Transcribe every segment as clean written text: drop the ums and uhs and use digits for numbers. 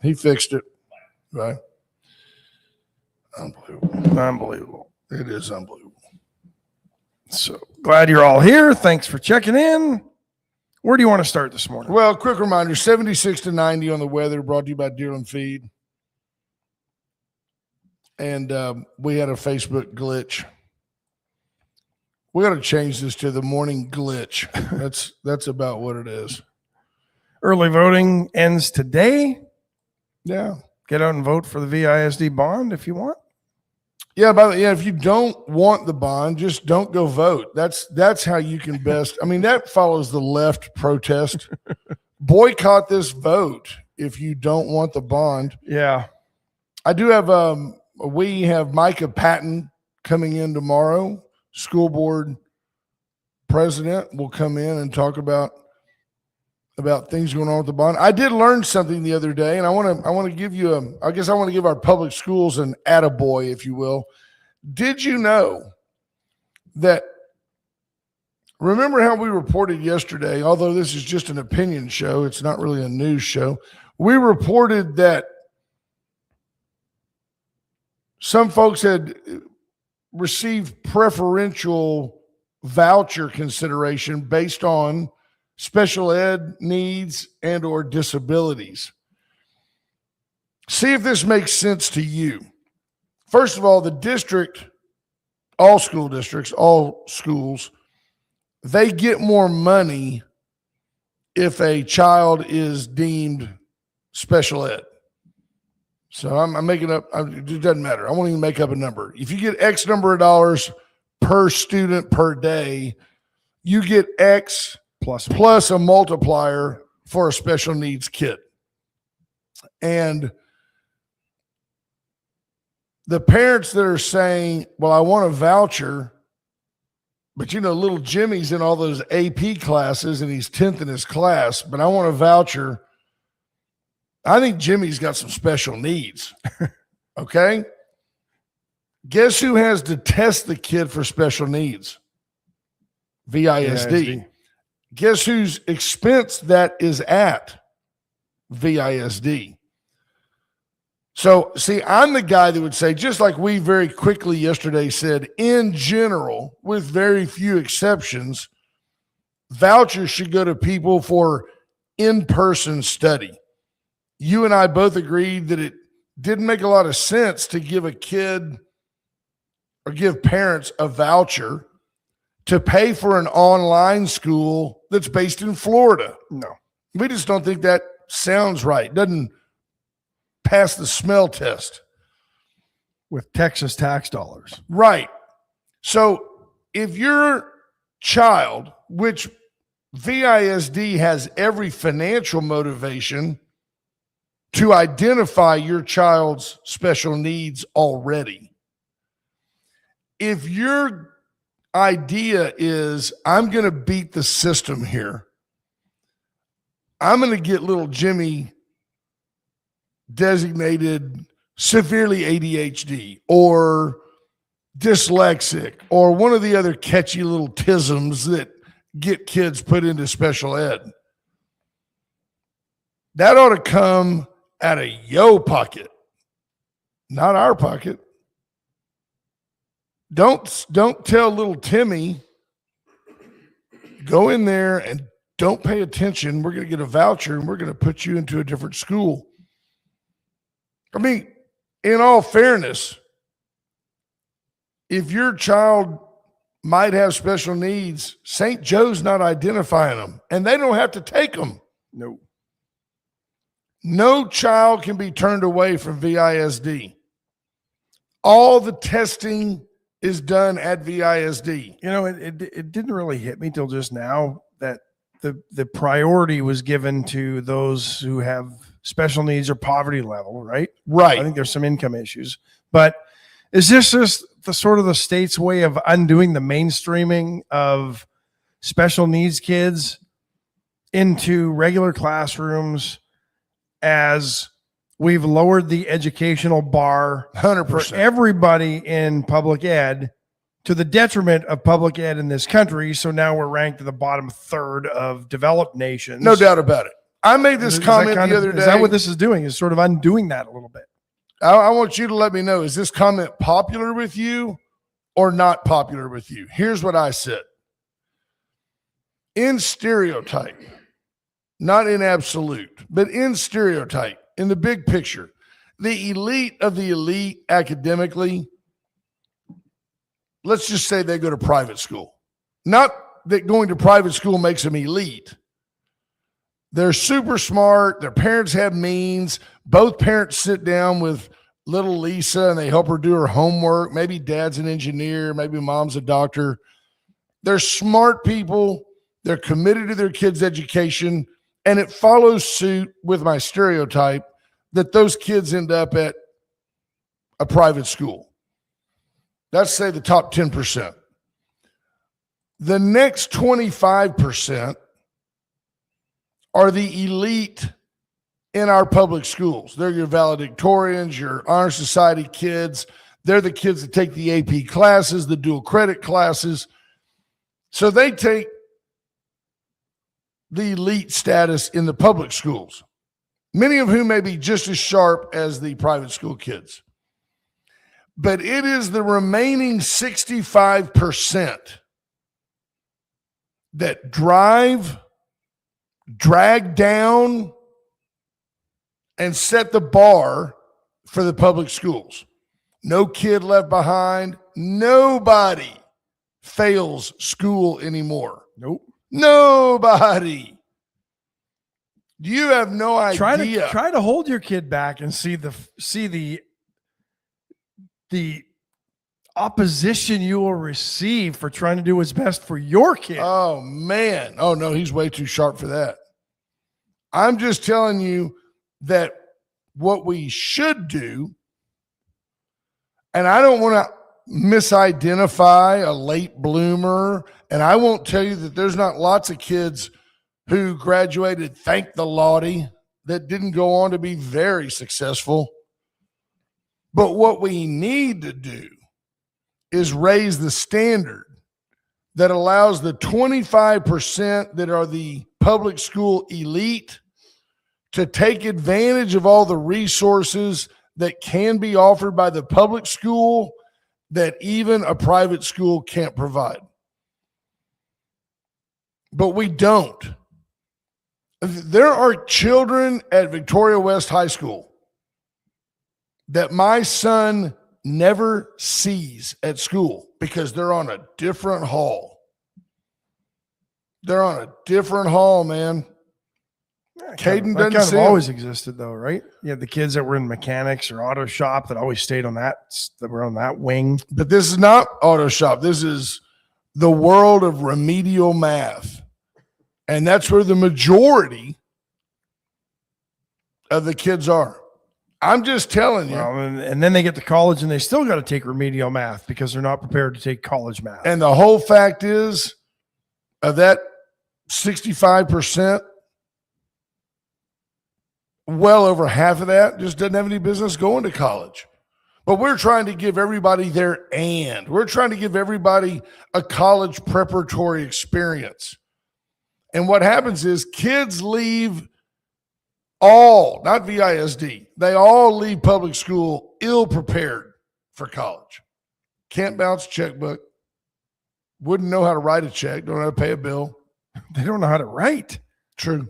He fixed it. Right. Unbelievable. It is unbelievable. So glad you're all here. Thanks for checking in. Where do you want to start this morning? Well, quick reminder, 76 to 90 on the weather, brought to you by Deerland Feed. And we had a Facebook glitch. We got to change this to the morning glitch. That's about what it is. Early voting ends today. Yeah. Get out and vote for the VISD bond if you want. Yeah, if you don't want the bond, just don't go vote. That's how you can best. I mean, that follows the left protest. Boycott this vote if you don't want the bond. Yeah. I do have we have Micah Patton coming in tomorrow. School board president will come in and talk about things going on with the bond. I did learn something the other day, and I want to give you I want to give our public schools an attaboy, if you will. Did you know that, remember how we reported yesterday, although this is just an opinion show, it's not really a news show, we reported that some folks had received preferential voucher consideration based on special ed needs and or disabilities. See if this makes sense to you. First of all, the district, all school districts, all schools, they get more money if a child is deemed special ed. So I'm making up, it doesn't matter. I won't even make up a number. If you get X number of dollars per student per day, you get X plus a multiplier for a special needs kid. And the parents that are saying, well, I want a voucher, but little Jimmy's in all those AP classes and he's 10th in his class, but I want a voucher. I think Jimmy's got some special needs. Okay? Guess who has to test the kid for special needs? VISD. Guess whose expense that is at? VISD. So, see, I'm the guy that would say, just like we very quickly yesterday said, in general, with very few exceptions, vouchers should go to people for in-person study. You and I both agreed that it didn't make a lot of sense to give a kid or give parents a voucher to pay for an online school that's based in Florida. No. We just don't think that sounds right. Doesn't pass the smell test. With Texas tax dollars. Right. So if your child, which VISD has every financial motivation to identify your child's special needs already, if your idea is, I'm going to beat the system here, I'm going to get little Jimmy designated severely ADHD or dyslexic or one of the other catchy little tisms that get kids put into special ed, that ought to come out of your pocket, not our pocket. Don't tell little Timmy, go in there and don't pay attention. We're going to get a voucher and we're going to put you into a different school. I mean, in all fairness, if your child might have special needs, St. Joe's not identifying them, and they don't have to take them. No. No child can be turned away from VISD. All the testing is done at VISD. It didn't really hit me till just now that the priority was given to those who have special needs or poverty level, right? Right. I think there's some income issues. But is this just the sort of the state's way of undoing the mainstreaming of special needs kids into regular classrooms as we've lowered the educational bar 100% for everybody in public ed to the detriment of public ed in this country? So now we're ranked in the bottom third of developed nations. No doubt about it. I made this comment the other day. Is that what this is doing? Is sort of undoing that a little bit. I want you to let me know, is this comment popular with you or not popular with you? Here's what I said. In stereotype, not in absolute, but in stereotype, in the big picture, the elite of the elite academically, let's just say they go to private school. Not that going to private school makes them elite. They're super smart. Their parents have means. Both parents sit down with little Lisa and they help her do her homework. Maybe dad's an engineer. Maybe mom's a doctor. They're smart people. They're committed to their kids' education. And it follows suit with my stereotype that those kids end up at a private school. Let's say the top 10%. The next 25% are the elite in our public schools. They're your valedictorians, your honor society kids. They're the kids that take the AP classes, the dual credit classes. So they take the elite status in the public schools, many of whom may be just as sharp as the private school kids. But it is the remaining 65% that drag down, and set the bar for the public schools. No kid left behind. Nobody fails school anymore. Nope. Nobody. You have no idea. Try to hold your kid back and see the opposition you will receive for trying to do what's best for your kid. Oh, man. Oh, no, he's way too sharp for that. I'm just telling you that what we should do, and I don't want to misidentify a late bloomer, and I won't tell you that there's not lots of kids who graduated, thank the Lottie, that didn't go on to be very successful. But what we need to do is raise the standard that allows the 25% that are the public school elite to take advantage of all the resources that can be offered by the public school that even a private school can't provide. But we don't. There are children at Victoria West High School that my son never sees at school because they're on a different hall. They're on a different hall, man. Caden doesn't kind see of always him. existed though, right? You had the kids that were in mechanics or auto shop that always stayed on that were on that wing. But this is not auto shop. This is the world of remedial math. And that's where the majority of the kids are. I'm just telling you. Well, and then they get to college and they still got to take remedial math because they're not prepared to take college math. And the whole fact is, of that 65%, well over half of that just doesn't have any business going to college. But we're trying to give everybody we're trying to give everybody a college preparatory experience. And what happens is kids leave not VISD, they all leave public school ill prepared for college. Can't bounce a checkbook, wouldn't know how to write a check, don't know how to pay a bill. They don't know how to write. True.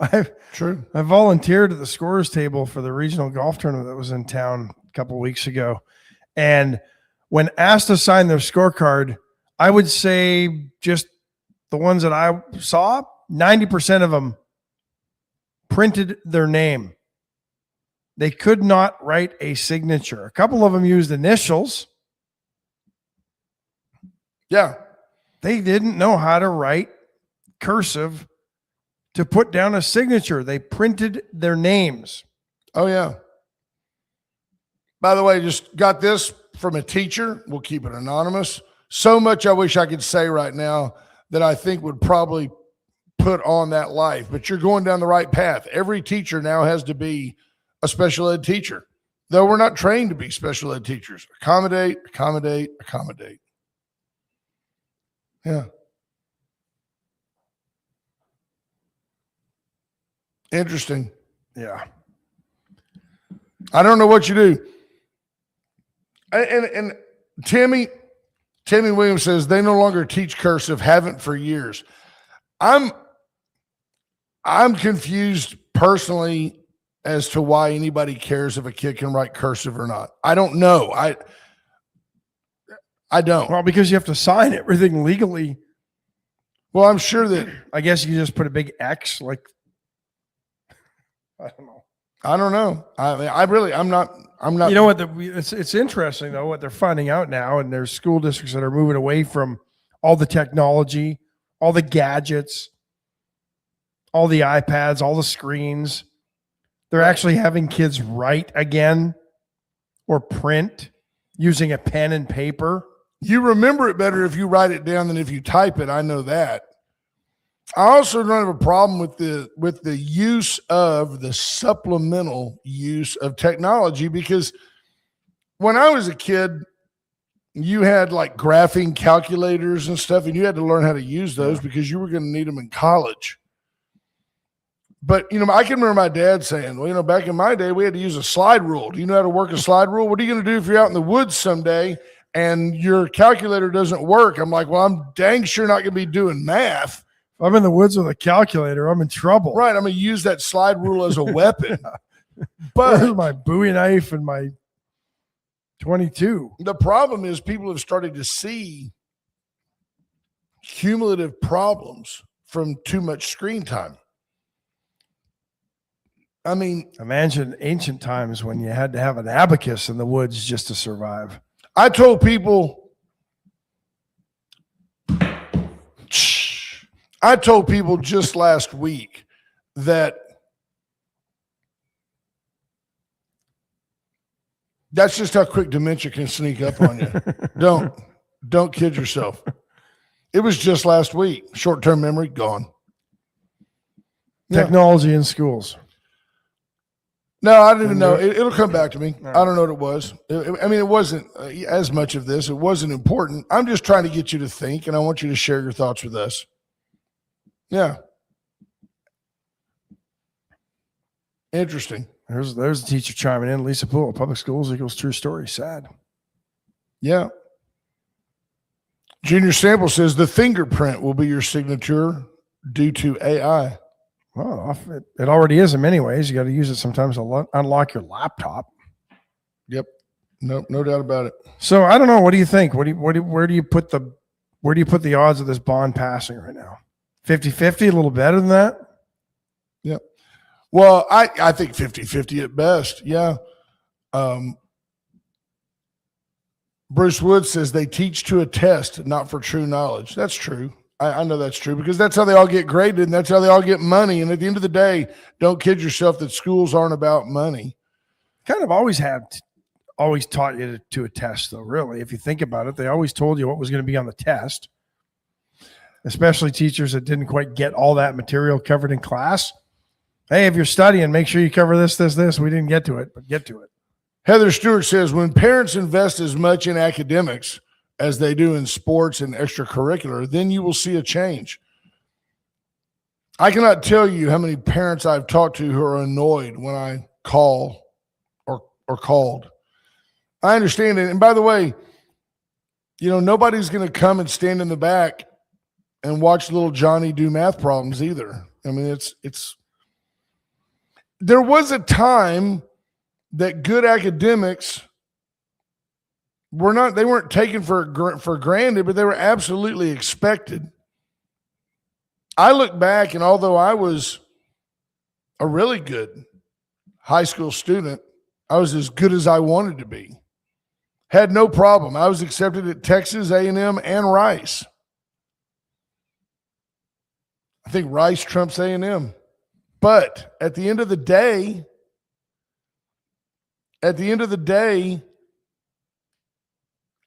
I volunteered at the scorers table for the regional golf tournament that was in town a couple of weeks ago. And when asked to sign their scorecard, I would say just the ones that I saw, 90% of them printed their name. They could not write a signature. A couple of them used initials. Yeah. They didn't know how to write cursive to put down a signature. They printed their names. Oh, yeah. By the way, just got this from a teacher. We'll keep it anonymous. So much I wish I could say right now that I think would probably put on that life, but you're going down the right path. Every teacher now has to be a special ed teacher, though we're not trained to be special ed teachers. Accommodate. Yeah. Interesting. Yeah. I don't know what you do. And Tammy Williams says they no longer teach cursive, haven't for years. I'm confused personally as to why anybody cares if a kid can write cursive or not. I don't know. I don't. Well, because you have to sign everything legally. Well, I'm sure that I guess you just put a big X, like, I don't know. I don't know. I'm not. You know what? It's interesting though what they're finding out now, and there's school districts that are moving away from all the technology, all the gadgets, all the iPads, all the screens. They're actually having kids write again or print using a pen and paper. You remember it better if you write it down than if you type it. I know that. I also don't have a problem with the use of the supplemental use of technology, because when I was a kid, you had like graphing calculators and stuff, and you had to learn how to use those because you were going to need them in college. But, I can remember my dad saying, well, back in my day, we had to use a slide rule. Do you know how to work a slide rule? What are you going to do if you're out in the woods someday and your calculator doesn't work? I'm like, well, I'm dang sure not going to be doing math. If I'm in the woods with a calculator, I'm in trouble. Right. I'm going to use that slide rule as a weapon. But where's my Bowie knife and my 22? The problem is people have started to see cumulative problems from too much screen time. I mean, imagine ancient times when you had to have an abacus in the woods just to survive. I told people just last week that that's just how quick dementia can sneak up on you. Don't kid yourself. It was just last week. Short-term memory gone. Technology in schools. No, I didn't even know. It'll come back to me. I don't know what it was. It wasn't as much of this. It wasn't important. I'm just trying to get you to think, and I want you to share your thoughts with us. Yeah. Interesting. There's a teacher chiming in. Lisa Poole, public schools equals true story. Sad. Yeah. Junior Sample says the fingerprint will be your signature due to AI. Well, it already is in many ways. You got to use it sometimes to unlock your laptop. Yep. No doubt about it. So I don't know. What do you think? Where do you put the odds of this bond passing right now? 50-50, a little better than that? Yep. Well, I think 50-50 at best. Yeah. Bruce Wood says they teach to a test, not for true knowledge. That's true. I know that's true because that's how they all get graded and that's how they all get money. And at the end of the day, don't kid yourself that schools aren't about money. Kind of always taught you to a test, though, really. If you think about it, they always told you what was going to be on the test, especially teachers that didn't quite get all that material covered in class. Hey, if you're studying, make sure you cover this. We didn't get to it, but get to it. Heather Stewart says, when parents invest as much in academics as they do in sports and extracurricular, then you will see a change. I cannot tell you how many parents I've talked to who are annoyed when I call or called. I understand it. And by the way, nobody's going to come and stand in the back and watch little Johnny do math problems either. I mean, there was a time that good academics they weren't taken for granted, but they were absolutely expected. I look back, and although I was a really good high school student, I was as good as I wanted to be. Had no problem. I was accepted at Texas A&M and Rice. I think Rice trumps A&M. But at the end of the day,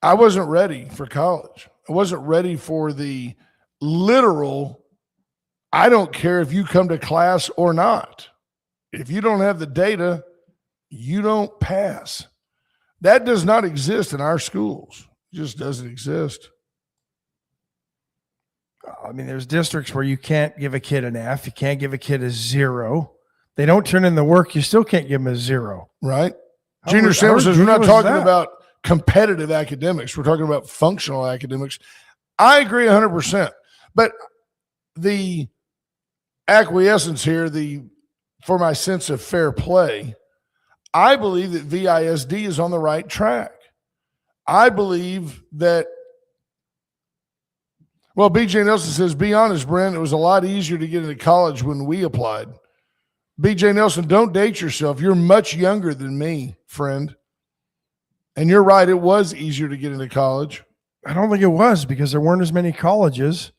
I wasn't ready for college. I wasn't ready for the literal, I don't care if you come to class or not. If you don't have the data, you don't pass. That does not exist in our schools. It just doesn't exist. I mean, there's districts where you can't give a kid an F. You can't give a kid a 0. they don't turn in the work, you still can't give them a 0. Right. How Junior ri- Sam how says we're not ridiculous is talking that? about competitive academics. We're talking about functional academics. I agree 100%. But the acquiescence here, for my sense of fair play, I believe that VISD is on the right track. I believe that, well, BJ Nelson says, be honest, Brent, it was a lot easier to get into college when we applied. BJ Nelson, don't date yourself. You're much younger than me, friend. And you're right, it was easier to get into college. I don't think it was, because there weren't as many colleges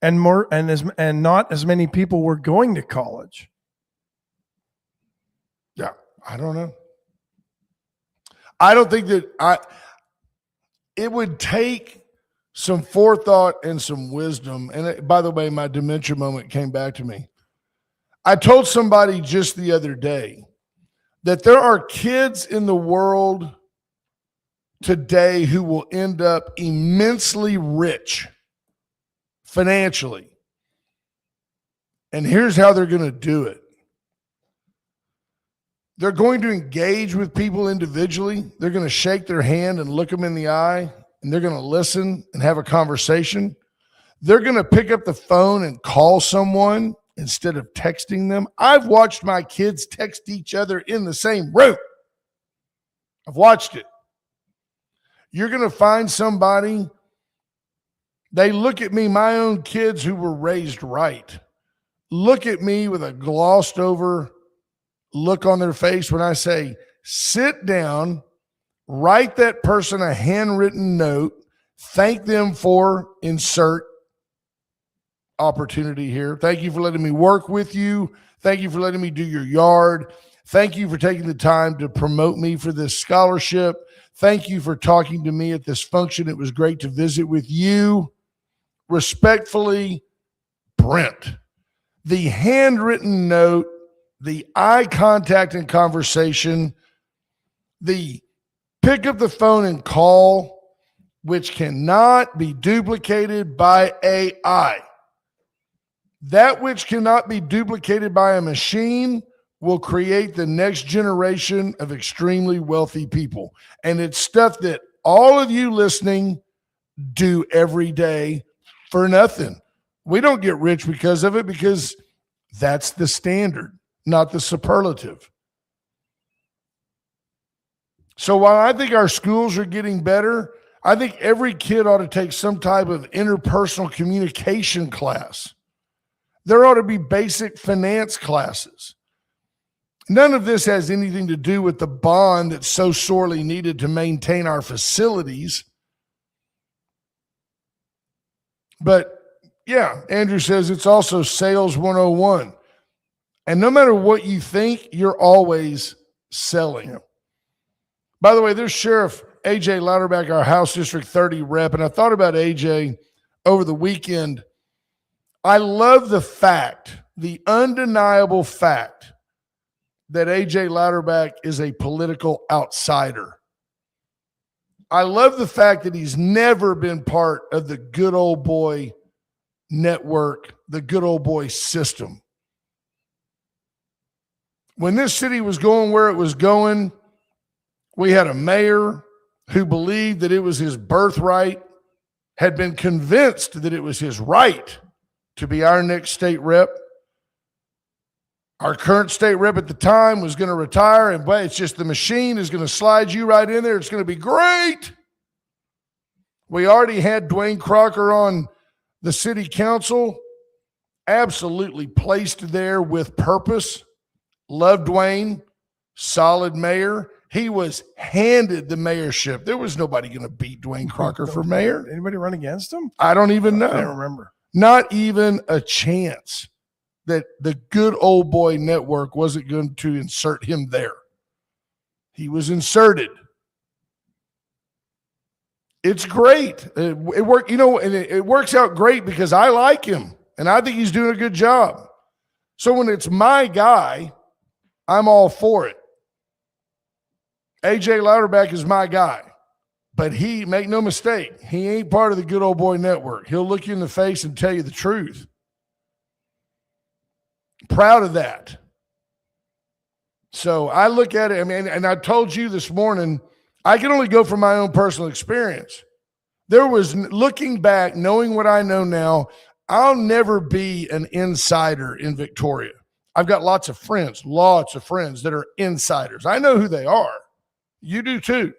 and not as many people were going to college. Yeah, I don't know. I don't think that it would take some forethought and some wisdom. And by the way, my dementia moment came back to me. I told somebody just the other day that there are kids in the world today who will end up immensely rich financially. And here's how they're going to do it. They're going to engage with people individually. They're going to shake their hand and look them in the eye, and they're going to listen and have a conversation. They're going to pick up the phone and call someone instead of texting them. I've watched my kids text each other in the same room. I've watched it. You're going to find somebody, they look at me, my own kids who were raised right, look at me with a glossed over look on their face when I say, sit down, write that person a handwritten note, thank them for insert opportunity here. Thank you for letting me work with you. Thank you for letting me do your yard. Thank you for taking the time to promote me for this scholarship. Thank you for talking to me at this function. It was great to visit with you. Respectfully, Brent. The handwritten note, the eye contact and conversation, the pick up the phone and call, which cannot be duplicated by AI. That which cannot be duplicated by a machine will create the next generation of extremely wealthy people. And it's stuff that all of you listening do every day for nothing. We don't get rich because of it, because that's the standard, not the superlative. So while I think our schools are getting better, I think every kid ought to take some type of interpersonal communication class. There ought to be basic finance classes. None of this has anything to do with the bond that's so sorely needed to maintain our facilities. But yeah, Andrew says it's also sales 101. And no matter what you think, you're always selling. Yeah. By the way, there's Sheriff AJ Louderback, our House District 30 rep. And I thought about AJ over the weekend. I love the fact, the undeniable fact, that AJ Louderback is a political outsider. I love the fact that he's never been part of the good old boy network, the good old boy system. When this city was going where it was going, we had a mayor who believed that it was his birthright, had been convinced that it was his right to be our next state rep. Our current state rep at the time was going to retire, and but it's just the machine is going to slide you right in there. It's going to be great. We already had Dwayne Crocker on the city council, absolutely placed there with purpose. Love Dwayne, solid mayor. He was handed the mayorship. There was nobody going to beat Dwayne Crocker for mayor. Anybody run against him? I don't even know. I don't remember. Not even a chance that the good old boy network wasn't going to insert him there. He was inserted. It's great. It worked, and it works out great because I like him and I think he's doing a good job. So when it's my guy, I'm all for it. AJ Louderback is my guy, but make no mistake, he ain't part of the good old boy network. He'll look you in the face and tell you the truth. Proud of that. So I look at it, I mean, and I told you this morning, I can only go from my own personal experience. There was, looking back, knowing what I know now, I'll never be an insider in Victoria. I've got lots of friends that are insiders. I know who they are. You do too.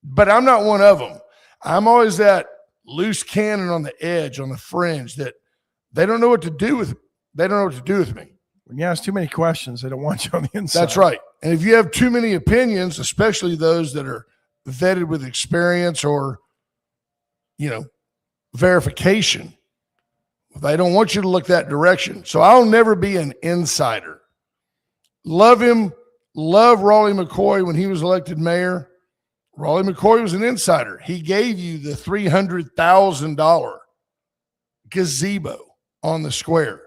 But I'm not one of them. I'm always that loose cannon on the edge, on the fringe, that they don't know what to do with. They don't know what to do with me. When you ask too many questions, they don't want you on the inside. That's right. And if you have too many opinions, especially those that are vetted with experience or, verification, they don't want you to look that direction. So I'll never be an insider. Love him. Love Raleigh McCoy when he was elected mayor. Raleigh McCoy was an insider. He gave you the $300,000 gazebo on the square.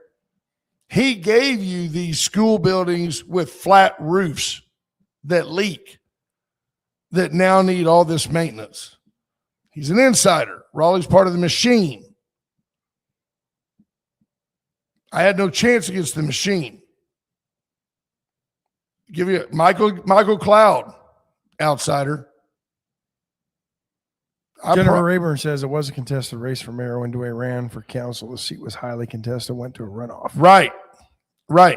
He gave you these school buildings with flat roofs that leak, that now need all this maintenance. He's an insider. Raleigh's part of the machine. I had no chance against the machine. Give you Michael Cloud, outsider. Jennifer Rayburn says it was a contested race for mayor. When Dwayne ran for council, the seat was highly contested, went to a runoff. Right.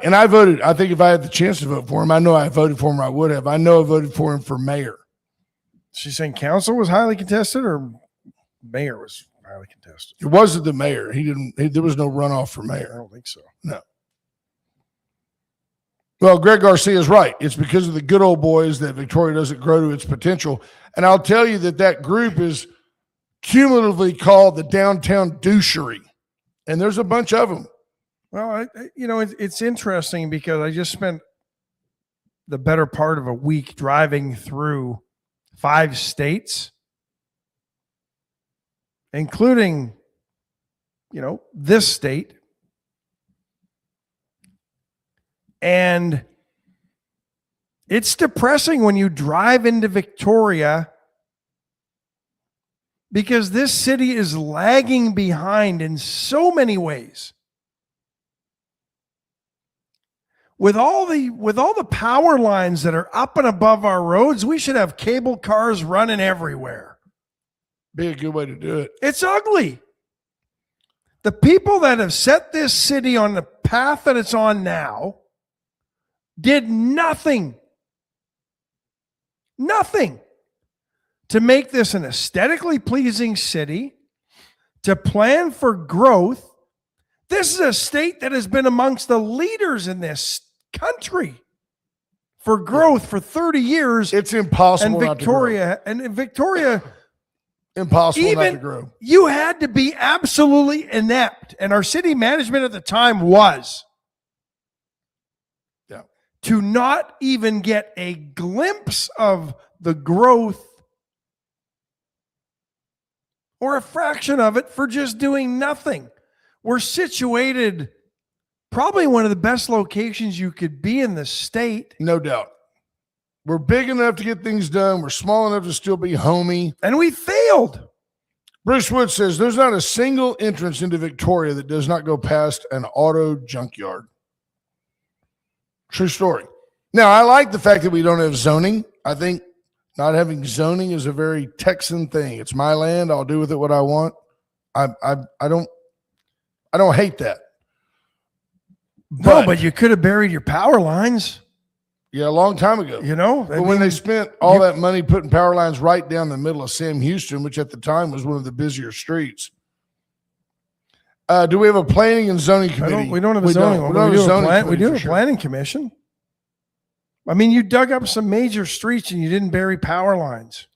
And I voted. I think if I had the chance to vote for him, I know I voted for him, I would have. I know I voted for him for mayor. She's saying council was highly contested or mayor was highly contested? It wasn't the mayor. There was no runoff for I mayor. don't think so. No. Well, Greg Garcia is right. It's because of the good old boys that Victoria doesn't grow to its potential. And I'll tell you that group is cumulatively called the downtown douchery. And there's a bunch of them. Well, it's interesting because I just spent the better part of a week driving through 5 states, including, this state. And it's depressing when you drive into Victoria because this city is lagging behind in so many ways. With all the power lines that are up and above our roads, we should have cable cars running everywhere. Be a good way to do it. It's ugly. The people that have set this city on the path that it's on now did nothing to make this an aesthetically pleasing city, to plan for growth. This is a state that has been amongst the leaders in this country for growth for 30 years. It's impossible and Victoria, impossible not to grow. You had to be absolutely inept. And our city management at the time was to not even get a glimpse of the growth or a fraction of it for just doing nothing. We're situated probably one of the best locations you could be in the state. No doubt. We're big enough to get things done. We're small enough to still be homey. And we failed. Bruce Wood says there's not a single entrance into Victoria that does not go past an auto junkyard. True story. Now, I like the fact that we don't have zoning. I think not having zoning is a very Texan thing. It's my land. I'll do with it what I want. I don't hate that. But you could have buried your power lines. Yeah, a long time ago. But when they spent all that money putting power lines right down the middle of Sam Houston, which at the time was one of the busier streets. Do we have a planning and zoning committee? We don't have a zoning. We do have a planning commission. I mean, you dug up some major streets and you didn't bury power lines.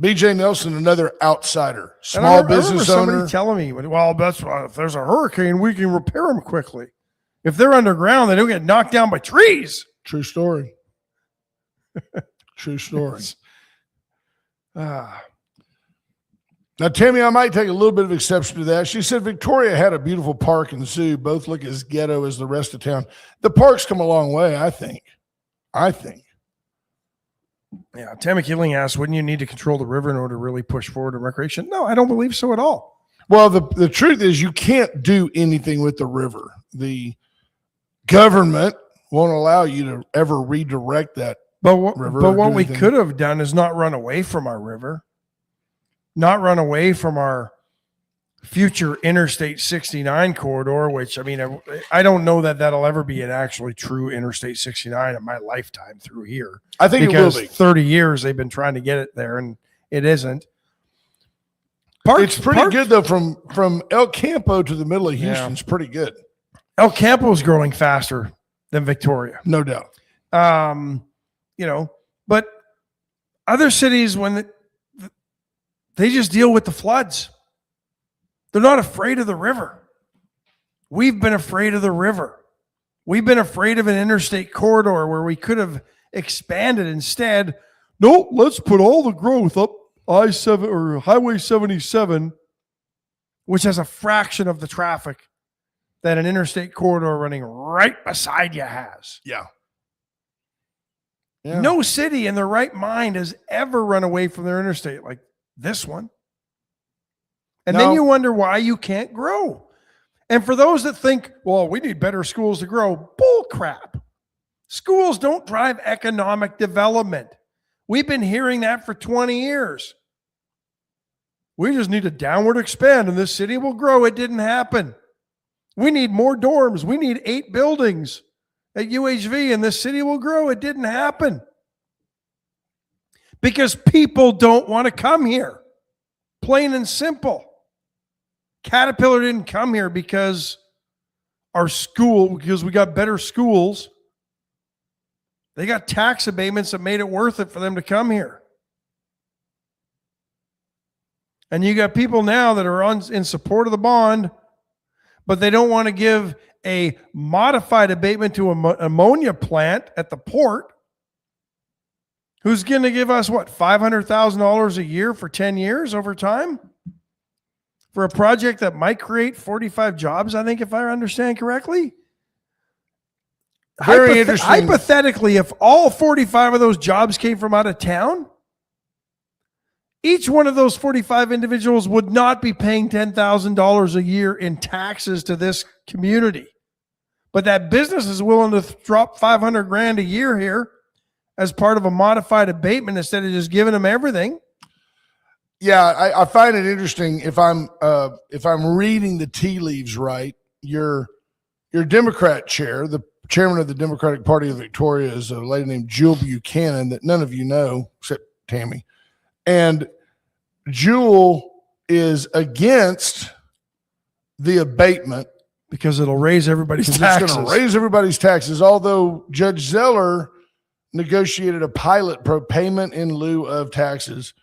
BJ Nelson, another outsider, small business owner. Somebody telling me, well, that's if there's a hurricane, we can repair them quickly. If they're underground, they don't get knocked down by trees. True story. True story. Now, Tammy, I might take a little bit of exception to that. She said Victoria had a beautiful park and zoo. Both look as ghetto as the rest of town. The park's come a long way, I think. Yeah, Tammy Keeling asked, wouldn't you need to control the river in order to really push forward in recreation? No, I don't believe so at all. Well, the truth is you can't do anything with the river. The government won't allow you to ever redirect that. But what river or do we anything. could have done is not run away from our river, not run away from our future Interstate 69 corridor, which, I mean, I don't know that that'll ever be an actually true Interstate 69 in my lifetime through here. I think Because it will be. 30 years they've been trying to get it there, and it isn't. It's pretty good, though, from El Campo to the middle of Houston. It's pretty good. El Campo is growing faster than Victoria. No doubt. You know, but other cities, when they just deal with the floods, they're not afraid of the river. We've been afraid of the river. We've been afraid of an interstate corridor where we could have expanded. Instead, no, let's put all the growth up I-7 or Highway 77, which has a fraction of the traffic that an interstate corridor running right beside you has. Yeah. No city in their right mind has ever run away from their interstate like this one. And then you wonder why you can't grow. And for those that think, well, we need better schools to grow, bull crap. Schools don't drive economic development. We've been hearing that for 20 years. We just need to downward expand and this city will grow. It didn't happen. We need more dorms. We need 8 buildings at UHV and this city will grow. It didn't happen. Because people don't want to come here. Plain and simple. Caterpillar didn't come here because we got better schools. They got tax abatements that made it worth it for them to come here. And you got people now that are in support of the bond, but they don't want to give a modified abatement to an ammonia plant at the port. Who's going to give us what, $500,000 a year for 10 years over time? For a project that might create 45 jobs, I think, if I understand correctly. Very interesting. Hypothetically, if all 45 of those jobs came from out of town, each one of those 45 individuals would not be paying $10,000 a year in taxes to this community. But that business is willing to drop $500,000 a year here as part of a modified abatement instead of just giving them everything. Yeah, I find it interesting if I'm reading the tea leaves right. Your Democrat chair, the chairman of the Democratic Party of Victoria, is a lady named Jill Buchanan that none of you know except Tammy. And Jewel is against the abatement because it'll raise everybody's taxes. It's going to raise everybody's taxes, although Judge Zeller negotiated a pilot payment in lieu of taxes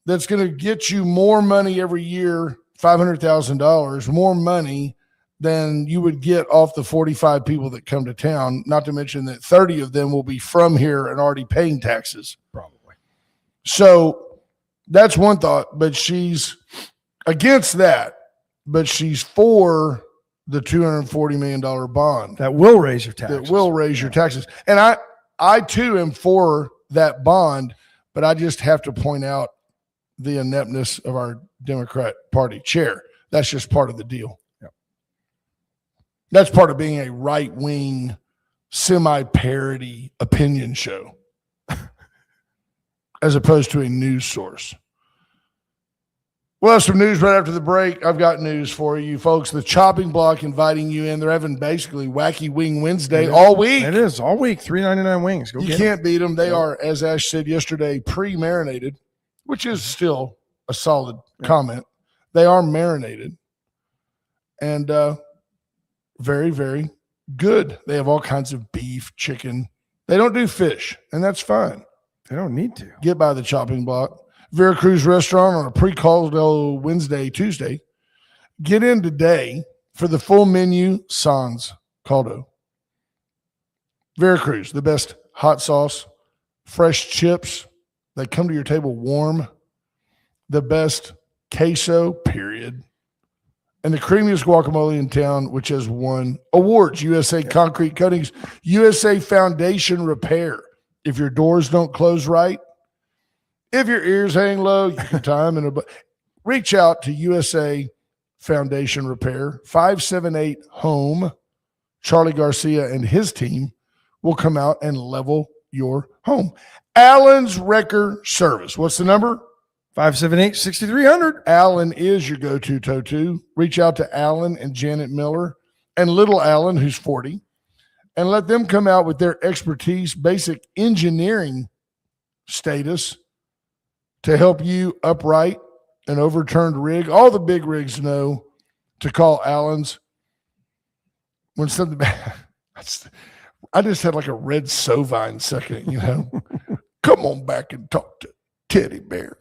that's going to get you more money every year, $500,000, more money than you would get off the 45 people that come to town, not to mention that 30 of them will be from here and already paying taxes. Probably. So that's one thought, but she's against that, but she's for the $240 million bond. That will raise your taxes. That will raise your taxes. And I too am for that bond, but I just have to point out the ineptness of our Democrat Party chair. That's just part of the deal. Yep. That's part of being a right-wing, semi-parody opinion show as opposed to a news source. We'll have some news right after the break. I've got news for you, folks. The Chopping Block inviting you in. They're having basically Wacky Wing Wednesday all week. It is all week. $3.99 wings. You can't beat them. They are, as Ash said yesterday, pre-marinated, which is still a solid comment. They are marinated and very, very good. They have all kinds of beef, chicken. They don't do fish, and that's fine. They don't need to. Get by the Chopping Block. Veracruz Restaurant on a pre-call Wednesday, Tuesday. Get in today for the full menu sans caldo. Veracruz, the best hot sauce, fresh chips that come to your table warm, the best queso, period, and the creamiest guacamole in town, which has won awards. USA Concrete Coatings, USA Foundation Repair. If your doors don't close right, if your ears hang low, you can tie them in a reach out to USA Foundation Repair, 578 Home. Charlie Garcia and his team will come out and level your home. Allen's Wrecker Service. What's the number? 578-6300. Allen is your go-to to. Reach out to Allen and Janet Miller and little Allen, who's 40, and let them come out with their expertise, basic engineering status to help you upright an overturned rig. All the big rigs know to call Allen's when something I just had like a red Sovine second, Come on back and talk to Teddy Bear.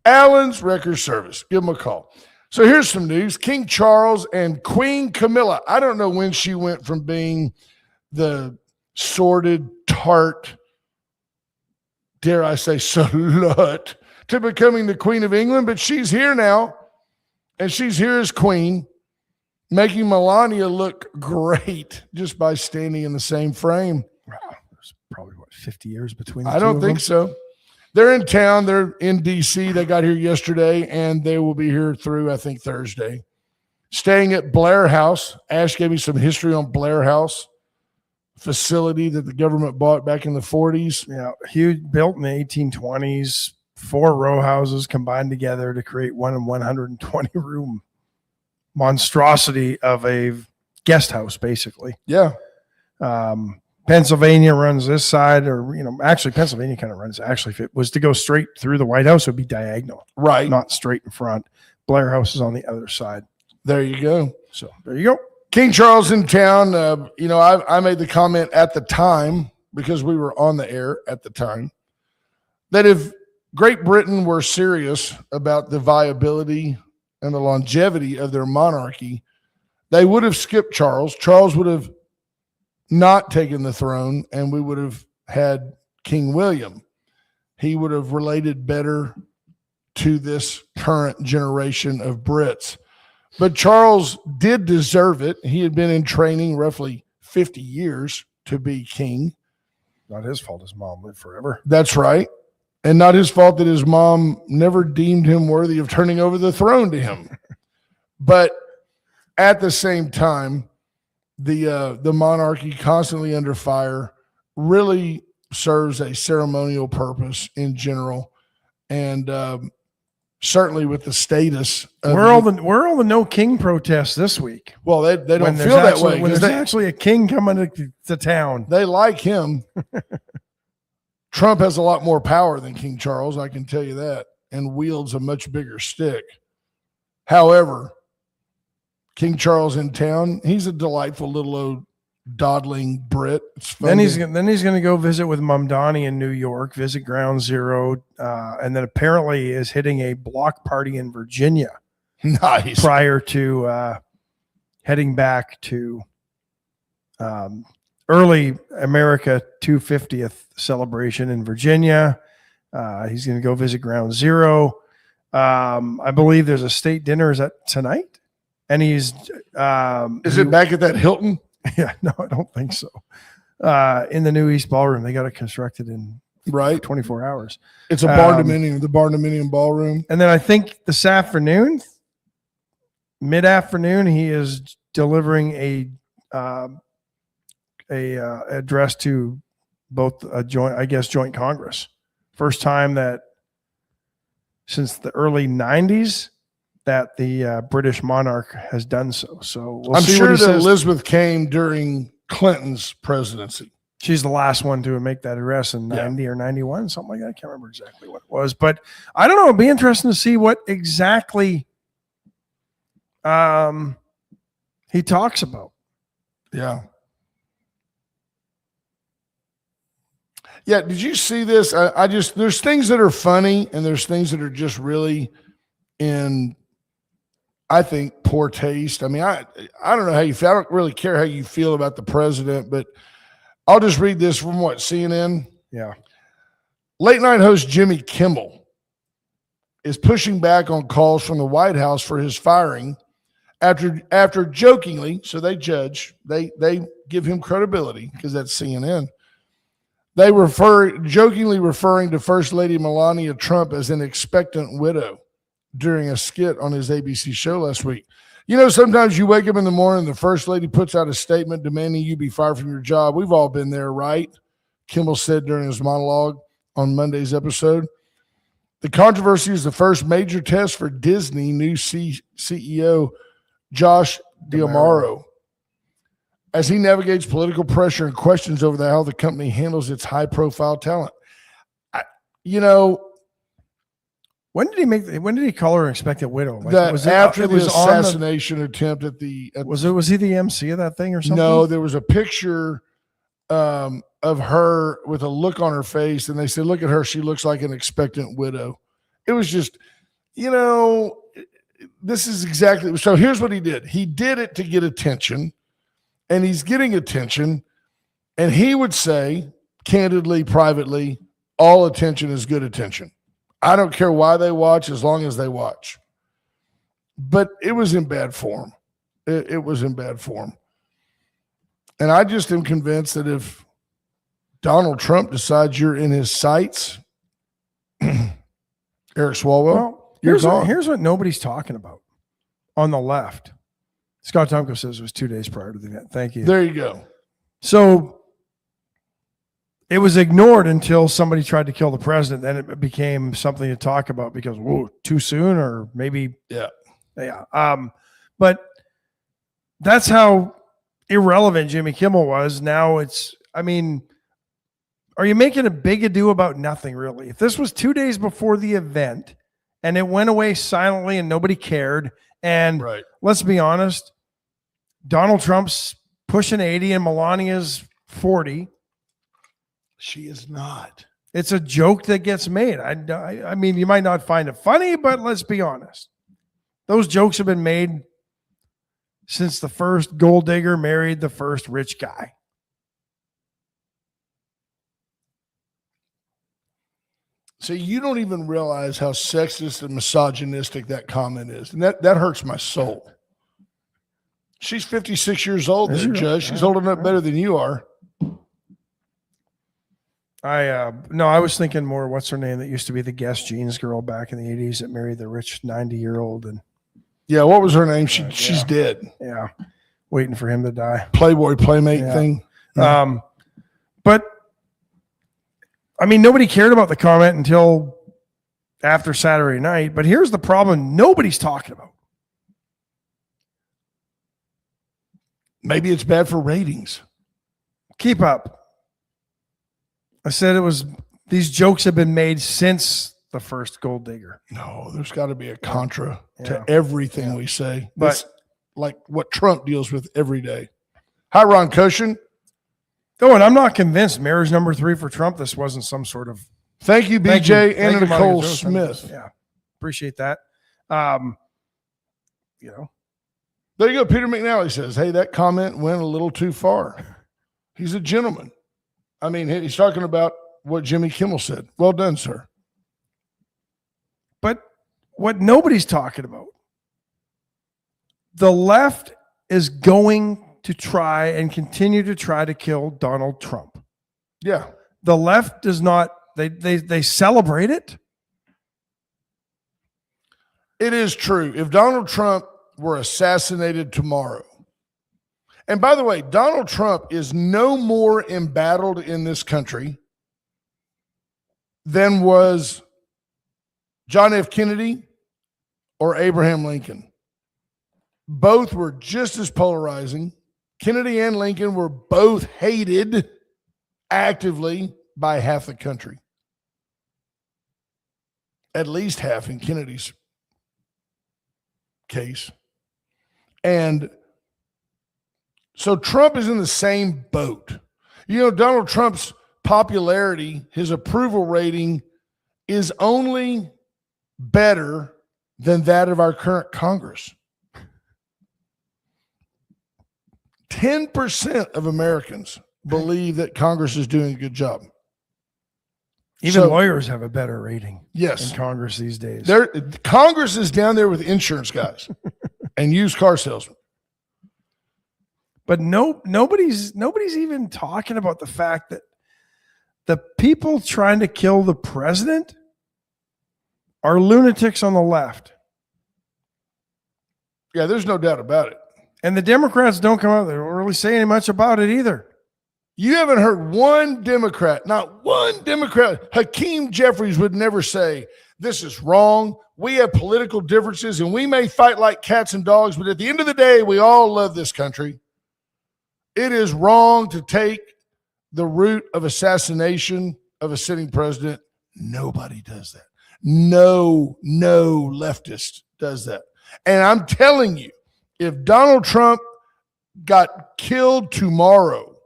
Allen's Wrecker Service. Give them a call. So here's some news. King Charles and Queen Camilla. I don't know when she went from being the sordid, tart, dare I say, slut, to becoming the Queen of England, but she's here now, and she's here as queen, making Melania look great just by standing in the same frame. Wow, there's probably, 50 years between the I don't think so. They're in town. They're in D.C. They got here yesterday, and they will be here through, I think, Thursday. Staying at Blair House. Ash gave me some history on Blair House, facility that the government bought back in the 40s. Yeah, huge, built in the 1820s, 4 row houses combined together to create 120 room monstrosity of a guest house, basically. Yeah. Pennsylvania runs this side, or, actually Pennsylvania kind of runs. Actually, if it was to go straight through the White House, it would be diagonal, right? Not straight in front. Blair House is on the other side. There you go. So there you go. King Charles in town. I made the comment at the time, because we were on the air at the time, that if Great Britain were serious about the viability and the longevity of their monarchy, they would have skipped Charles. Charles would have not taken the throne, and we would have had King William. He would have related better to this current generation of Brits. But Charles did deserve it. He had been in training roughly 50 years to be king. Not his fault his mom lived forever. That's right. And not his fault that his mom never deemed him worthy of turning over the throne to him. But at the same time, the monarchy, constantly under fire, really serves a ceremonial purpose in general, and certainly with the status. Where are all the no king protests this week? Well, they don't feel that way. When there's actually a king coming to town, they like him. Trump has a lot more power than King Charles, I can tell you that, and wields a much bigger stick. However, King Charles in town, he's a delightful little old dawdling Brit. It's fun. Then he's going to go visit with Mom Donnie in New York, visit Ground Zero, and then apparently is hitting a block party in Virginia. Nice. Prior to heading back to early America 250th celebration in Virginia. He's going to go visit Ground Zero. I believe there's a state dinner. Is that tonight? And he's is it back at that Hilton? Yeah, no, I don't think so. In the new East Ballroom, they got it constructed in 24 hours. It's a barn-dominium, the barn-dominium ballroom. And then I think this afternoon, mid-afternoon, he is delivering a address to both a joint Congress. First time that since the early 90s that the British monarch has done so. So I'm sure that Elizabeth came during Clinton's presidency. She's the last one to make that address in 90 or 91, something like that. I can't remember exactly what it was, but I don't know. It'd be interesting to see what exactly he talks about. Yeah. Yeah. Did you see this? There's things that are funny, and there's things that are just really in, I think, poor taste. I mean, I don't know how you feel. I don't really care how you feel about the president, but I'll just read this from CNN? Yeah. Late night host Jimmy Kimmel is pushing back on calls from the White House for his firing after jokingly, so they judge, they give him credibility because that's CNN. They jokingly referring to First Lady Melania Trump as an expectant widow during a skit on his ABC show last week. You know, sometimes you wake up in the morning, the first lady puts out a statement demanding you be fired from your job. We've all been there, right? Kimmel said during his monologue on Monday's episode. The controversy is the first major test for Disney new CEO Josh D'Amaro as he navigates political pressure and questions over how the company handles its high-profile talent. When did he call her an expected widow? After the assassination attempt at the was he the MC of that thing or something? No, there was a picture of her with a look on her face, and they said, "Look at her; she looks like an expectant widow." It was just, this is exactly. So here's what he did. He did it to get attention, and he's getting attention. And he would say, candidly, privately, all attention is good attention. I don't care why they watch, as long as they watch. But it was in bad form. It was in bad form. And I just am convinced that if Donald Trump decides you're in his sights, Eric Swalwell, here's what nobody's talking about on the left. Scott Tomko says it was 2 days prior to the event. Thank you. There you go. So it was ignored until somebody tried to kill the president. Then it became something to talk about because, whoa, too soon, or maybe. Yeah. But that's how irrelevant Jimmy Kimmel was. Now are you making a big ado about nothing, really? If this was 2 days before the event and it went away silently and nobody cared, and let's be honest, Donald Trump's pushing 80 and Melania's 40. She is not. It's a joke that gets made. I mean, you might not find it funny, but let's be honest. Those jokes have been made since the first gold digger married the first rich guy. So you don't even realize how sexist and misogynistic that comment is. And that hurts my soul. She's 56 years old, Judge. She's holding up better than you are. I was thinking more, what's her name, that used to be the Guess Jeans girl back in the 80s that married the rich 90-year-old. And yeah, what was her name? She's dead. Yeah, waiting for him to die. Playboy Playmate thing. Yeah. But I mean, nobody cared about the comment until after Saturday night. But here's the problem nobody's talking about. Maybe it's bad for ratings. Keep up. I said these jokes have been made since the first gold digger. No, there's got to be a contra to everything we say. But like what Trump deals with every day. Hi, Ron Koshin. Oh, and I'm not convinced marriage number 3 for Trump. This wasn't some sort of. Thank you, BJ and Nicole Smith. Yeah, appreciate that. There you go. Peter McNally says, "Hey, that comment went a little too far." He's a gentleman. I mean, he's talking about what Jimmy Kimmel said. Well done, sir. But what nobody's talking about, the left is going to try and continue to try to kill Donald Trump. Yeah. The left does not, they celebrate it. It is true. If Donald Trump were assassinated tomorrow, and by the way, Donald Trump is no more embattled in this country than was John F. Kennedy or Abraham Lincoln. Both were just as polarizing. Kennedy and Lincoln were both hated actively by half the country. At least half in Kennedy's case. And so Trump is in the same boat. Donald Trump's popularity, his approval rating is only better than that of our current Congress. 10% of Americans believe that Congress is doing a good job. Even lawyers have a better rating in Congress these days. Congress is down there with insurance guys and used car salesmen. But nobody's even talking about the fact that the people trying to kill the president are lunatics on the left. Yeah, there's no doubt about it. And the Democrats don't come out. They don't really say any much about it either. You haven't heard one Democrat, not one Democrat. Hakeem Jeffries would never say, this is wrong. We have political differences and we may fight like cats and dogs, but at the end of the day, we all love this country. It is wrong to take the route of assassination of a sitting president. Nobody does that. No leftist does that. And I'm telling you, if Donald Trump got killed tomorrow,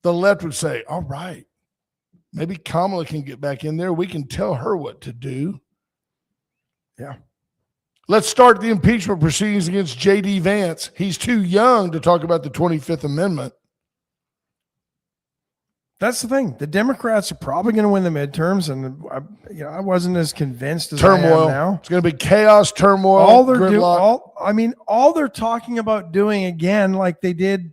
the left would say, all right, maybe Kamala can get back in there. We can tell her what to do. Yeah. Let's start the impeachment proceedings against J.D. Vance. He's too young to talk about the 25th Amendment. That's the thing. The Democrats are probably going to win the midterms, and I wasn't as convinced as I am now. It's going to be chaos, turmoil, all they're doing, gridlock. all they're talking about doing again, like they did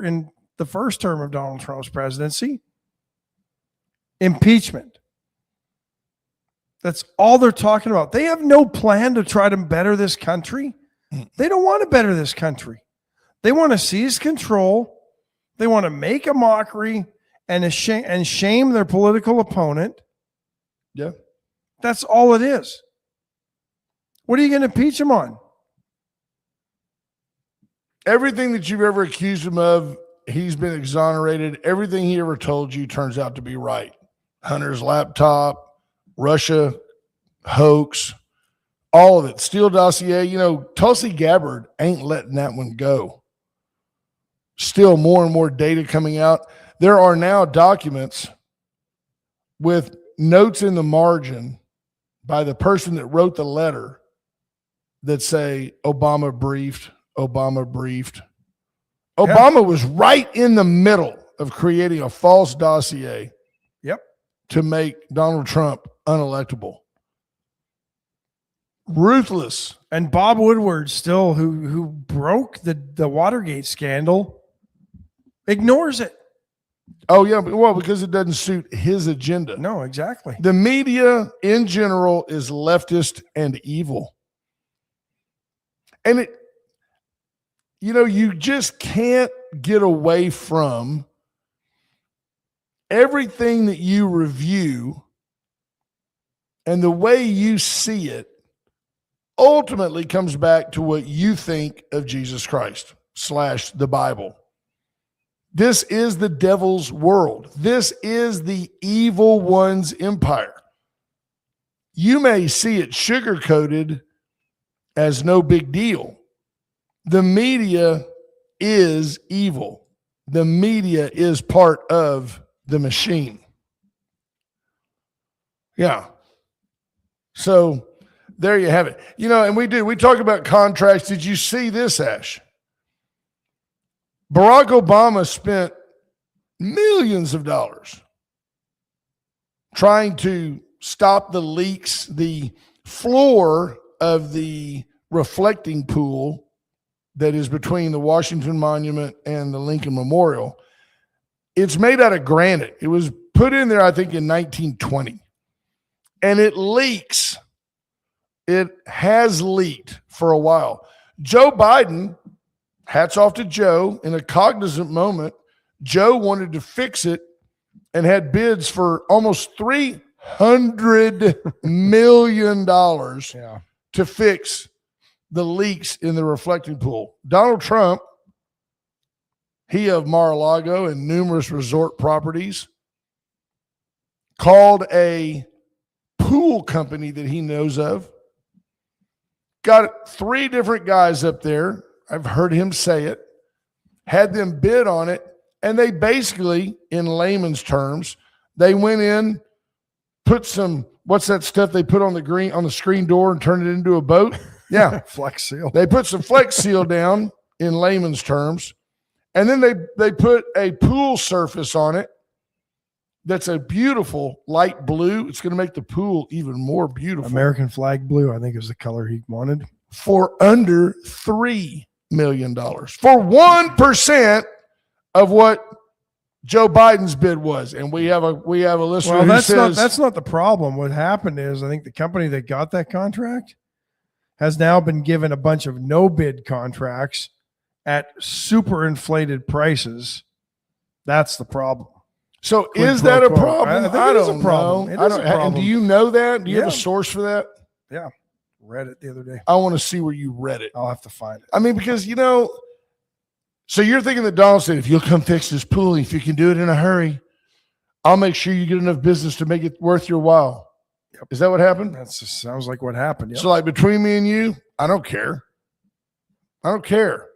in the first term of Donald Trump's presidency, impeachment. That's all they're talking about. They have no plan to try to better this country. They don't want to better this country. They want to seize control. They want to make a mockery and shame their political opponent. Yeah. That's all it is. What are you going to impeach him on? Everything that you've ever accused him of, he's been exonerated. Everything he ever told you turns out to be right. Hunter's laptop, Russia hoax, all of it. Steele dossier. Tulsi Gabbard ain't letting that one go. Still more and more data coming out. There are now documents with notes in the margin by the person that wrote the letter that say Obama briefed. Obama was right in the middle of creating a false dossier. Yep. To make Donald Trump unelectable. Ruthless. And Bob Woodward still, who broke the Watergate scandal, ignores it. Oh, yeah. Well, because it doesn't suit his agenda. No, exactly. The media in general is leftist and evil. And you just can't get away from everything that you review and the way you see it ultimately comes back to what you think of Jesus Christ / the Bible. This is the devil's world. This is the evil one's empire. You may see it sugar-coated as no big deal. The media is evil. The media is part of the machine. Yeah. So there you have it. And we talk about contracts. Did you see this, Ash? Barack Obama spent millions of dollars trying to stop the leaks. The floor of the reflecting pool that is between the Washington Monument and the Lincoln Memorial, it's made out of granite. It was put in there, I think, in 1920. And it leaks. It has leaked for a while. Joe Biden, hats off to Joe, in a cognizant moment, Joe wanted to fix it and had bids for almost $300 million to fix the leaks in the reflecting pool. Donald Trump, he of Mar-a-Lago and numerous resort properties, called a pool company that he knows of, got 3 different guys up there. I've heard him say it, had them bid on it. And they basically, in layman's terms, they went in, put some, what's that stuff they put on the screen door and turn it into a boat? Yeah. Flex seal. They put some Flex Seal down in layman's terms. And then they put a pool surface on it that's a beautiful light blue. It's going to make the pool even more beautiful. American flag blue, I think, is the color he wanted. For under $3 million. For 1% of what Joe Biden's bid was. And we have a listener who says that's not the problem. What happened is, I think the company that got that contract has now been given a bunch of no bid contracts at super inflated prices. That's the problem. So Quid is pro that a quo. problem? I think it is a don't problem. know. It I is a don't- and problem. do you know that? Do you have Yeah. a source for that? Yeah. Read it the other day. I want to see where you read it. I'll have to find it. I mean, because, so you're thinking that Donald said, if you'll come fix this pool, if you can do it in a hurry, I'll make sure you get enough business to make it worth your while. Yep. Is that what happened? That sounds like what happened. Yep. So like between me and you, I don't care. I don't care.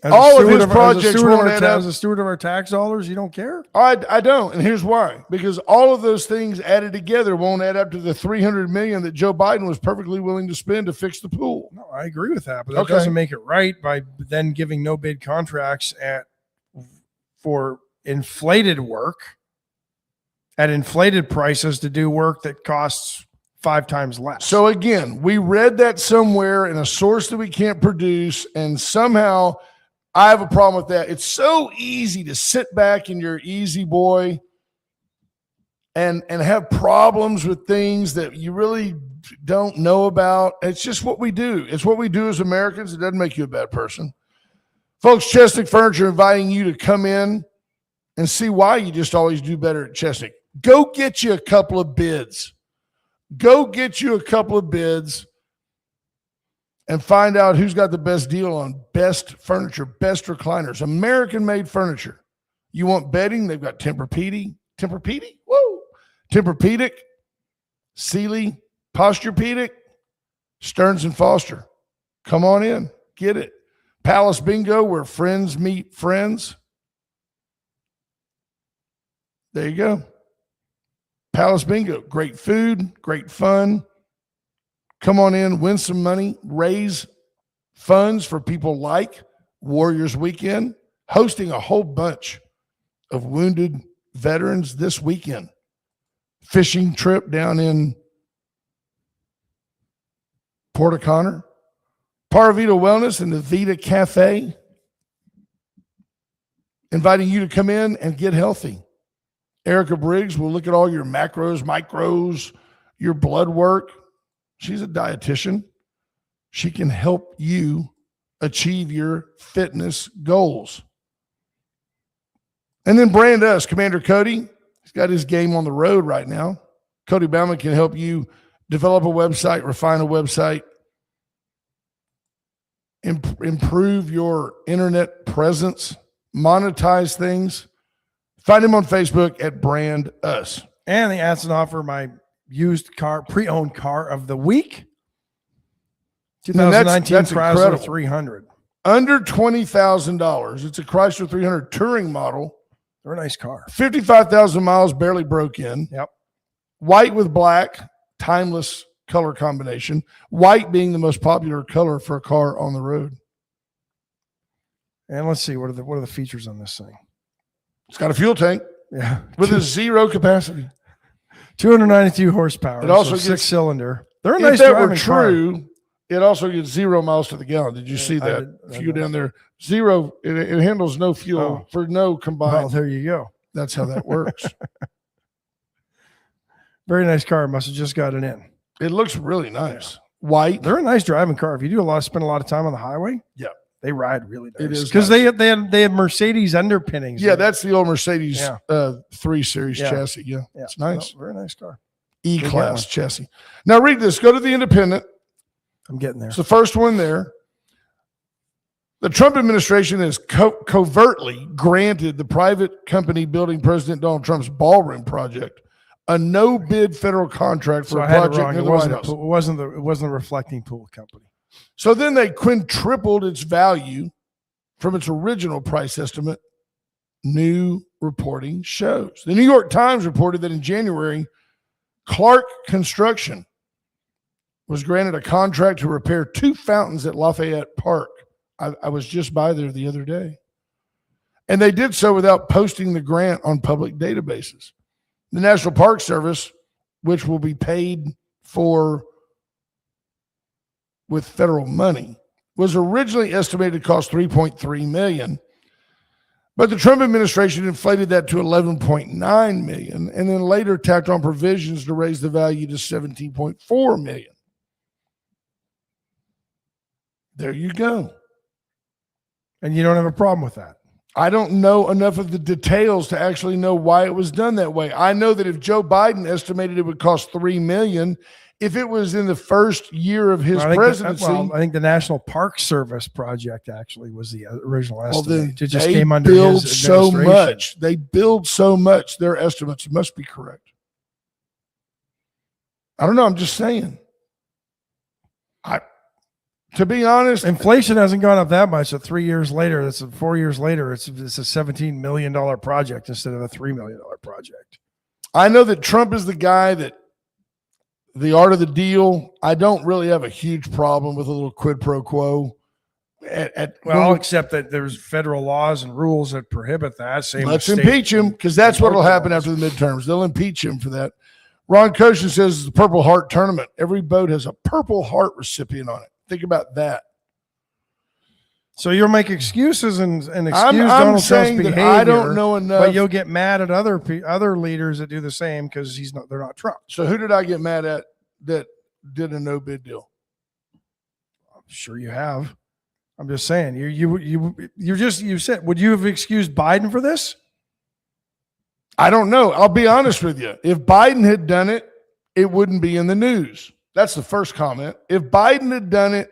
All of his projects won't add up. As a steward of our tax dollars, you don't care? I don't. And here's why. Because all of those things added together won't add up to the $300 million that Joe Biden was perfectly willing to spend to fix the pool. No, I agree with that, but that doesn't make it right by then giving no bid contracts for inflated work at inflated prices to do work that costs 5 times less. So again, we read that somewhere in a source that we can't produce, and somehow I have a problem with that. It's so easy to sit back in your easy boy and have problems with things that you really don't know about. It's just what we do. It's what we do as Americans. It doesn't make you a bad person. Folks, Chesnick Furniture inviting you to come in and see why you just always do better at Chesnick. Go get you a couple of bids. Go get you a couple of bids and find out who's got the best deal on best furniture, best recliners, American-made furniture. You want bedding? They've got Tempur-Pedic, whoa, Tempur-Pedic, Sealy, Posturepedic, Stearns & Foster. Come on in, get it. Palace Bingo, where friends meet friends. There you go. Palace Bingo, great food, great fun. Come on in, win some money, raise funds for people like Warriors Weekend, hosting a whole bunch of wounded veterans this weekend. Fishing trip down in Port O'Connor. Paravita Wellness and the Vita Cafe, inviting you to come in and get healthy. Erica Briggs will look at all your macros, micros, your blood work. She's a dietitian. She can help you achieve your fitness goals. And then brand us, Commander Cody. He's got his game on the road right now. Cody Bauman can help you develop a website, refine a website, improve your internet presence, monetize things. Find him on Facebook at Brand Us. And they asked an offer my used car, pre-owned car of the week. 2019 that's Chrysler incredible. 300. Under $20,000. It's a Chrysler 300 touring model. They're a nice car. 55,000 miles, barely broke in. Yep. White with black, timeless color combination. White being the most popular color for a car on the road. And let's see, what are the features on this thing? It's got a fuel tank Yeah. with a 0 capacity. 292 horsepower. It also so gets 6-cylinder. They're a If nice that driving were car. true, it also gets 0 miles to the gallon. Did you see I that? did- I If you go did. down there, 0, it handles no fuel Oh. for no Well, combined. there you go. That's how that works. Very nice car. Must have just got it in. It looks really nice. White. They're a nice driving car. If you do spend a lot of time on the highway, Yeah. they ride really nice. It is because nice. they had Mercedes underpinnings. Yeah, that's the old Mercedes Yeah. 3 Series Yeah. chassis. Yeah, Yeah. it's nice. No, very nice car. E-Class chassis. Now read this. Go to the Independent. I'm getting there. It's the first one there. The Trump administration has covertly granted the private company building President Donald Trump's ballroom project a no-bid federal contract for So a I had it project wrong. near It the White wasn't, House. it wasn't the reflecting pool company. So then they quintupled its value from its original price estimate, new reporting shows. The New York Times reported that in January, Clark Construction was granted a contract to repair 2 fountains at Lafayette Park. I was just by there the other day. And they did so without posting the grant on public databases. The National Park Service, which will be paid for with federal money, was originally estimated to cost $3.3 million. But the Trump administration inflated that to $11.9 million and then later tacked on provisions to raise the value to $17.4 million. There you go. And you don't have a problem with that. I don't know enough of the details to actually know why it was done that way. I know that if Joe Biden estimated it would cost $3 million, if it was in the first year of his presidency, I think the National Park Service project actually was the original estimate. then It just they came under build his so administration. much. They build so much. Their estimates must be correct. I don't know. I'm just saying. To be honest, inflation hasn't gone up that much. So 3 years later, that's 4 years later, it's a $17 million project instead of a $3 million project. I know that Trump is the guy that the art of the deal. I don't really have a huge problem with a little quid pro quo. Except that there's federal laws and rules that prohibit that. Let's impeach him, because that's what will happen after the midterms. They'll impeach him for that. Ron Koshin says it's the Purple Heart tournament. Every boat has a Purple Heart recipient on it. Think about that. So you'll make excuses and excuse I'm Donald saying Trump's that behavior. I don't know enough, but you'll get mad at other leaders that do the same because they're not Trump. So who did I get mad at that did a no bid deal? I'm sure you have. I'm just saying you said, would you have excused Biden for this? I don't know. I'll be honest with you. If Biden had done it, it wouldn't be in the news. That's the first comment. If Biden had done it,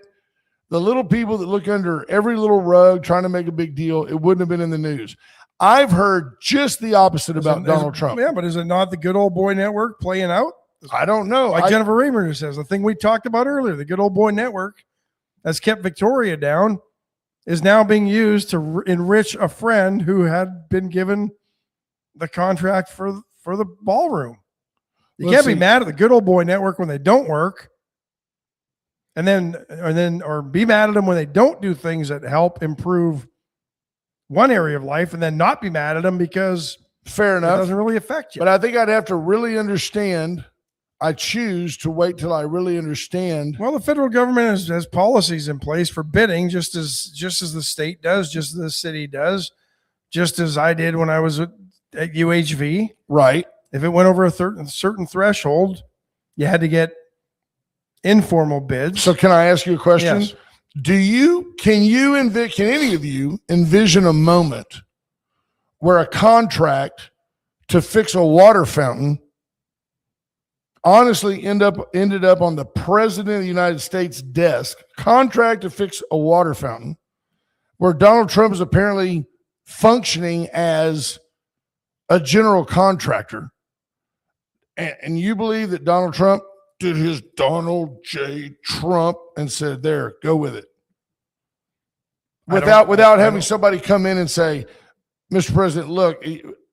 the little people that look under every little rug trying to make a big deal, it wouldn't have been in the news. I've heard just the opposite about Donald Trump. Yeah, but is it not the good old boy network playing out? I don't know. Like Jennifer Raymer says, the thing we talked about earlier, the good old boy network that's kept Victoria down is now being used to enrich a friend who had been given the contract for the ballroom. You can't be mad at the good old boy network when they don't work, or be mad at them when they don't do things that help improve one area of life, and then not be mad at them because fair enough, it doesn't really affect you. But I think I'd have to really understand. I choose to wait till I really understand. Well, the federal government has policies in place for bidding, just as the state does, just as the city does, just as I did when I was at UHV. Right. If it went over a certain threshold, you had to get informal bids. So can I ask you a question? Yes. Can any of you envision a moment where a contract to fix a water fountain honestly ended up on the president of the United States desk, contract to fix a water fountain, where Donald Trump is apparently functioning as a general contractor? And you believe that Donald Trump did his Donald J. Trump and said, there, go with it. Without having somebody come in and say, Mr. President, look,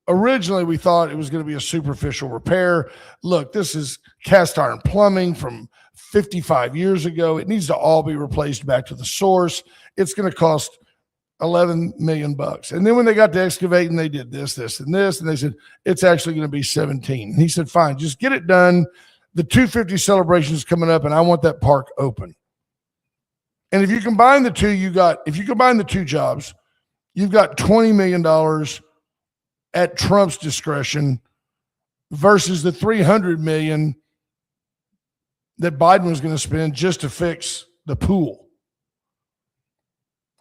originally we thought it was going to be a superficial repair. Look, this is cast iron plumbing from 55 years ago. It needs to all be replaced back to the source. It's going to cost $11 million. And then when they got to excavating, they did this, and this, and they said, it's actually going to be 17. And he said, fine, just get it done. The 250 celebration is coming up, and I want that park open. And if you combine the two jobs, you've got $20 million at Trump's discretion versus the $300 million that Biden was going to spend just to fix the pool.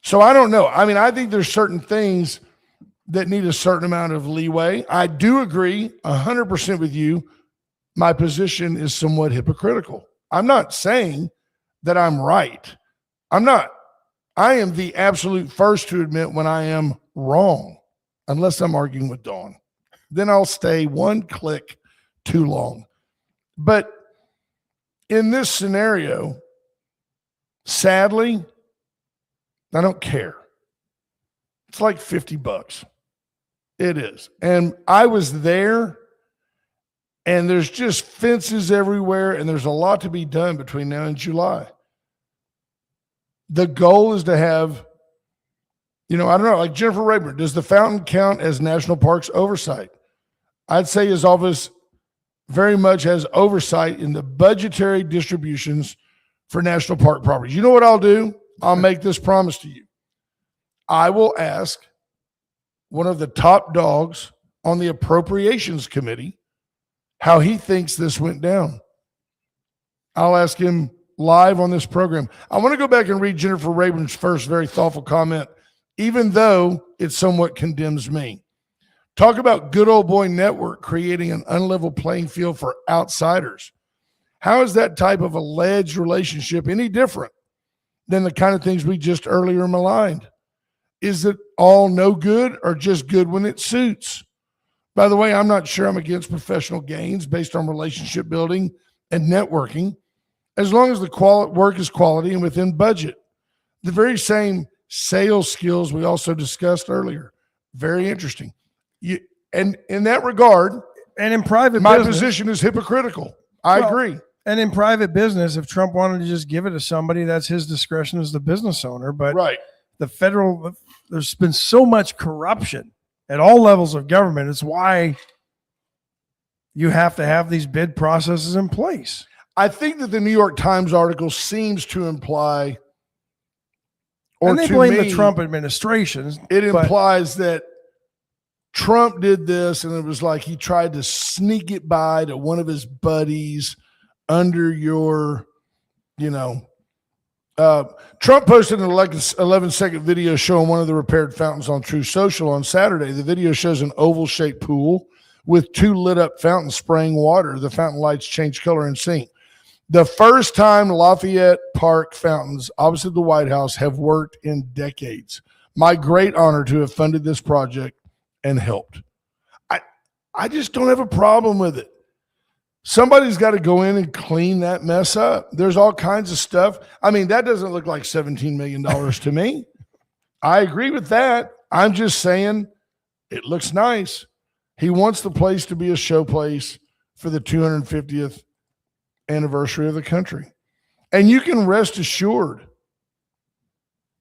So I don't know. I mean, I think there's certain things that need a certain amount of leeway. I do agree 100% with you. My position is somewhat hypocritical. I'm not saying that I'm right. I'm not. I am the absolute first to admit when I am wrong, unless I'm arguing with Dawn. Then I'll stay one click too long. But in this scenario, sadly, I don't care. It's like $50. It is. And I was there, and there's just fences everywhere, and there's a lot to be done between now and July. The goal is to have, I don't know, like Jennifer Raymer, does the fountain count as National Parks oversight? I'd say his office very much has oversight in the budgetary distributions for national park properties. You know what I'll do? I'll make this promise to you. I will ask one of the top dogs on the appropriations committee how he thinks this went down. I'll ask him live on this program. I want to go back and read Jennifer Rabin's first very thoughtful comment, even though it somewhat condemns me. Talk about good old boy network creating an unlevel playing field for outsiders. How is that type of alleged relationship any different than the kind of things we just earlier maligned? Is it all no good or just good when it suits? By the way, I'm not sure I'm against professional gains based on relationship building and networking, as long as the work is quality and within budget. The very same sales skills we also discussed earlier. Very interesting. And in that regard, and in private my business, position is hypocritical. I agree. And in private business, if Trump wanted to just give it to somebody, that's his discretion as the business owner. But right. There's been so much corruption at all levels of government. It's why you have to have these bid processes in place. I think that the New York Times article seems to imply, and they blame the Trump administration. It implies that Trump did this, and it was like he tried to sneak it by to one of his buddies under your, Trump posted an 11-second video showing one of the repaired fountains on True Social on Saturday. The video shows an oval-shaped pool with 2 lit-up fountains spraying water. The fountain lights change color and sync. The first time Lafayette Park fountains opposite the White House have worked in decades. My great honor to have funded this project and helped. I just don't have a problem with it. Somebody's got to go in and clean that mess up. There's all kinds of stuff. I mean, that doesn't look like $17 million to me. I agree with that. I'm just saying it looks nice. He wants the place to be a showplace for the 250th anniversary of the country. And you can rest assured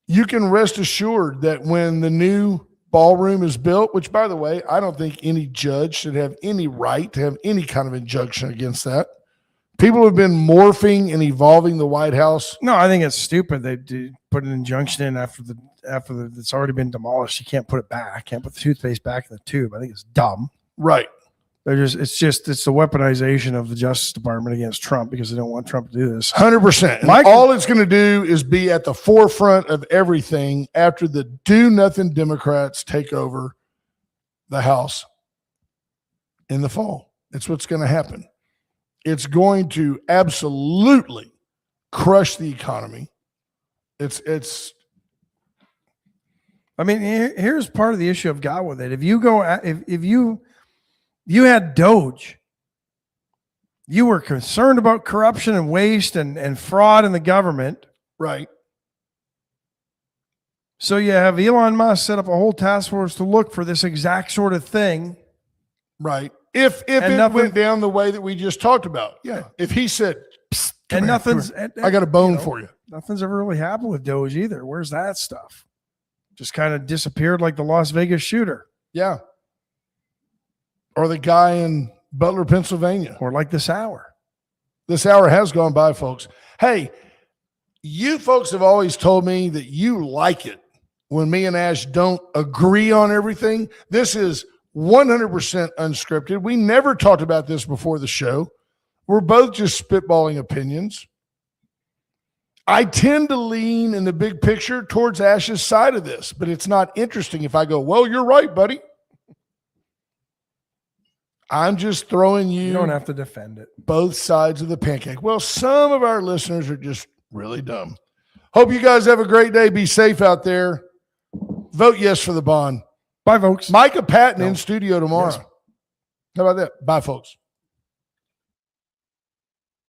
that when the new ballroom is built, which, by the way, I don't think any judge should have any right to have any kind of injunction against that. People have been morphing and evolving the White House. No, I think it's stupid. They put an injunction in after it's already been demolished. You can't put it back. Can't put the toothpaste back in the tube. I think it's dumb. Right. It's the weaponization of the Justice Department against Trump because they don't want Trump to do this. 100%. All it's going to do is be at the forefront of everything after the do-nothing Democrats take over the House in the fall. It's what's going to happen. It's going to absolutely crush the economy. I mean, here's part of the issue I've got with it. If you had Doge, you were concerned about corruption and waste and fraud in the government. Right. So you have Elon Musk set up a whole task force to look for this exact sort of thing. Right. If it went down the way that we just talked about. Yeah. If he said, and nothing's, I got a bone for you. Nothing's ever really happened with Doge either. Where's that stuff? Just kind of disappeared like the Las Vegas shooter. Yeah. Or the guy in Butler, Pennsylvania. Or like this hour. This hour has gone by, folks. Hey, you folks have always told me that you like it when me and Ash don't agree on everything. This is 100% unscripted. We never talked about this before the show. We're both just spitballing opinions. I tend to lean in the big picture towards Ash's side of this, but it's not interesting if I go, well, you're right, buddy. I'm just throwing you don't have to defend it. Both sides of the pancake. Well, some of our listeners are just really dumb. Hope you guys have a great day. Be safe out there. Vote yes for the bond. Bye, folks. Micah Patton in studio tomorrow. Yes. How about that? Bye, folks.